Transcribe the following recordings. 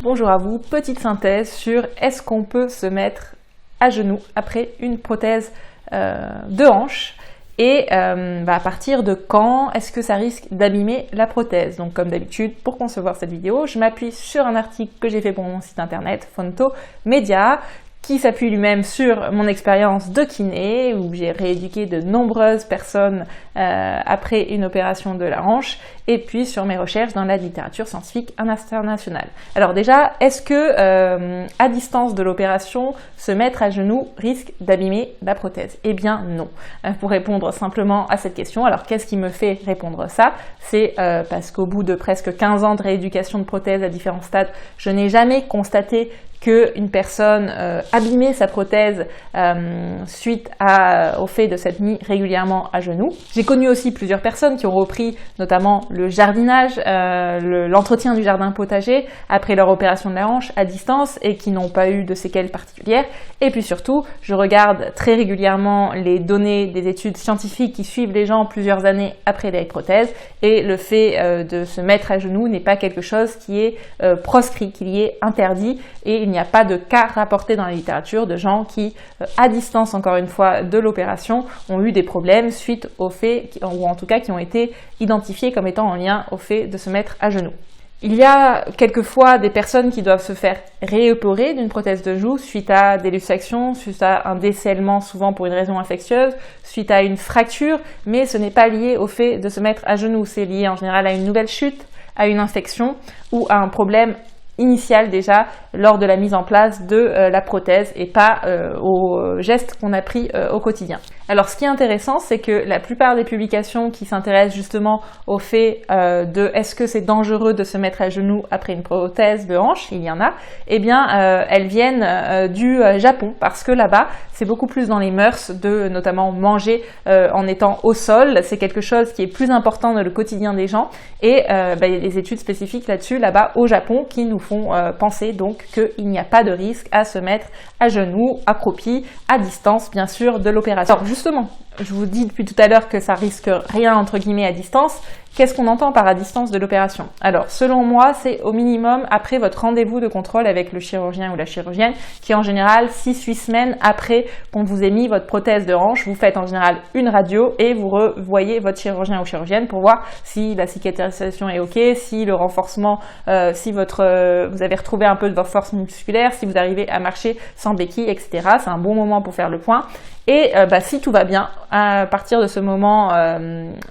Bonjour à vous, petite synthèse sur est-ce qu'on peut se mettre à genoux après une prothèse de hanche et à partir de quand est-ce que ça risque d'abîmer la prothèse. Donc comme d'habitude, pour concevoir cette vidéo, je m'appuie sur un article que j'ai fait pour mon site internet Fonto Media, qui s'appuie lui-même sur mon expérience de kiné, où j'ai rééduqué de nombreuses personnes après une opération de la hanche, et puis sur mes recherches dans la littérature scientifique internationale. Alors déjà, est-ce que à distance de l'opération, se mettre à genoux risque d'abîmer la prothèse? Eh bien non. Pour répondre simplement à cette question, alors qu'est-ce qui me fait répondre ça? C'est parce qu'au bout de presque 15 ans de rééducation de prothèses à différents stades, je n'ai jamais constaté qu'une personne abîmait sa prothèse suite au fait de s'être mis régulièrement à genoux. J'ai connu aussi plusieurs personnes qui ont repris notamment le jardinage, l'entretien du jardin potager après leur opération de la hanche à distance et qui n'ont pas eu de séquelles particulières. Et puis surtout, je regarde très régulièrement les données des études scientifiques qui suivent les gens plusieurs années après les prothèses, et le fait de se mettre à genoux n'est pas quelque chose qui est proscrit, qui est interdit, et il n'y a pas de cas rapportés dans la littérature de gens qui, à distance encore une fois de l'opération, ont eu des problèmes suite au fait, ou en tout cas qui ont été identifiés comme étant en lien au fait de se mettre à genoux. Il y a quelquefois des personnes qui doivent se faire réopérer d'une prothèse de joue suite à des luxations, suite à un décèlement souvent pour une raison infectieuse, suite à une fracture, mais ce n'est pas lié au fait de se mettre à genoux, c'est lié en général à une nouvelle chute, à une infection ou à un problème initial déjà lors de la mise en place de la prothèse et pas aux gestes qu'on a pris au quotidien. Alors ce qui est intéressant, c'est que la plupart des publications qui s'intéressent justement au fait de est-ce que c'est dangereux de se mettre à genoux après une prothèse de hanche, il y en a, eh bien elles viennent du Japon, parce que là-bas c'est beaucoup plus dans les mœurs de notamment manger en étant au sol, c'est quelque chose qui est plus important dans le quotidien des gens, et il y a des études spécifiques là-dessus là-bas au Japon qui nous font penser donc qu'il n'y a pas de risque à se mettre à genoux, accroupi, à distance bien sûr de l'opération. Alors justement, je vous dis depuis tout à l'heure que ça risque rien entre guillemets à distance. Qu'est-ce qu'on entend par à distance de l'opération? Alors, selon moi, c'est au minimum après votre rendez-vous de contrôle avec le chirurgien ou la chirurgienne, qui est en général 6-8 semaines après qu'on vous ait mis votre prothèse de hanche. Vous faites en général une radio et vous revoyez votre chirurgien ou chirurgienne pour voir si la cicatrisation est OK, si le renforcement, si vous avez retrouvé un peu de votre force musculaire, si vous arrivez à marcher sans béquille, etc. C'est un bon moment pour faire le point. Et si tout va bien, à partir de ce moment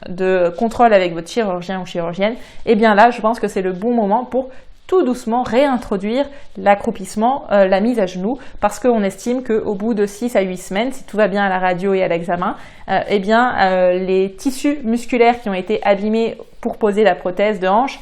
de contrôle avec votre chirurgien ou chirurgienne, eh bien là, je pense que c'est le bon moment pour tout doucement réintroduire l'accroupissement, la mise à genoux, parce qu'on estime qu'au bout de 6 à 8 semaines, si tout va bien à la radio et à l'examen, les tissus musculaires qui ont été abîmés pour poser la prothèse de hanche,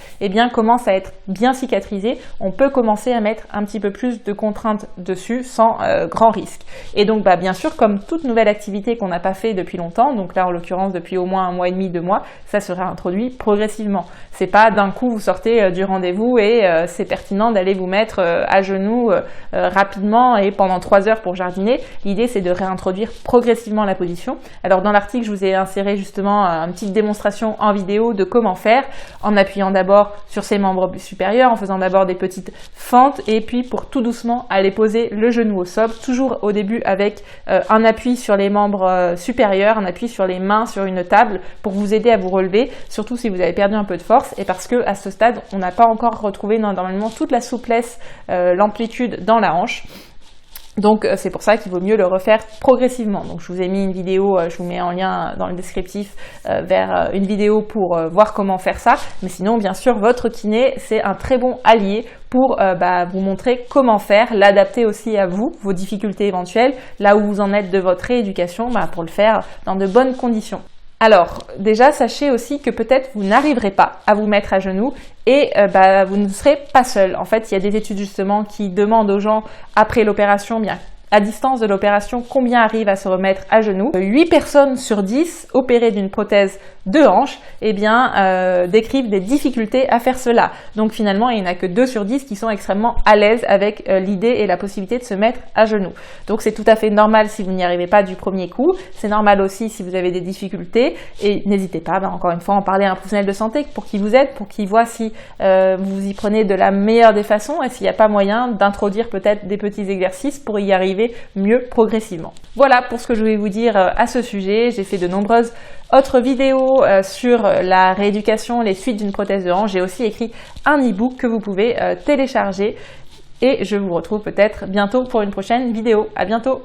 commencent à être bien cicatrisés. On peut commencer à mettre un petit peu plus de contraintes dessus sans grand risque. Et donc, bien sûr, comme toute nouvelle activité qu'on n'a pas fait depuis longtemps, donc là en l'occurrence depuis au moins 1 mois et demi, 2 mois, ça sera introduit progressivement. C'est pas d'un coup vous sortez du rendez-vous et c'est pertinent d'aller vous mettre à genoux rapidement et pendant 3 heures pour jardiner. L'idée c'est de réintroduire progressivement la position. Alors dans l'article, je vous ai inséré justement une petite démonstration en vidéo de comment faire, en appuyant d'abord sur ses membres supérieurs, en faisant d'abord des petites fentes et puis pour tout doucement aller poser le genou au sol, toujours au début avec un appui sur les membres supérieurs, un appui sur les mains sur une table pour vous aider à vous relever, surtout si vous avez perdu un peu de force et parce que à ce stade, on n'a pas encore retrouvé normalement toute la souplesse, l'amplitude dans la hanche. Donc c'est pour ça qu'il vaut mieux le refaire progressivement. Donc je vous ai mis une vidéo, je vous mets en lien dans le descriptif vers une vidéo pour voir comment faire ça. Mais sinon bien sûr votre kiné c'est un très bon allié pour vous montrer comment faire, l'adapter aussi à vous, vos difficultés éventuelles, là où vous en êtes de votre rééducation, pour le faire dans de bonnes conditions. Alors, déjà, sachez aussi que peut-être vous n'arriverez pas à vous mettre à genoux et vous ne serez pas seul. En fait, il y a des études justement qui demandent aux gens, après l'opération, à distance de l'opération, combien arrivent à se remettre à genoux? 8 personnes sur 10 opérées d'une prothèse de hanche, eh bien, décrivent des difficultés à faire cela. Donc finalement, il n'y en a que 2 sur 10 qui sont extrêmement à l'aise avec l'idée et la possibilité de se mettre à genoux. Donc c'est tout à fait normal si vous n'y arrivez pas du premier coup. C'est normal aussi si vous avez des difficultés. Et n'hésitez pas, encore une fois, en parler à un professionnel de santé pour qu'il vous aide, pour qu'il voit si vous y prenez de la meilleure des façons et s'il n'y a pas moyen d'introduire peut-être des petits exercices pour y arriver mieux progressivement. Voilà pour ce que je voulais vous dire à ce sujet. J'ai fait de nombreuses autres vidéos sur la rééducation, les suites d'une prothèse de hanche. J'ai aussi écrit un e-book que vous pouvez télécharger et je vous retrouve peut-être bientôt pour une prochaine vidéo. À bientôt!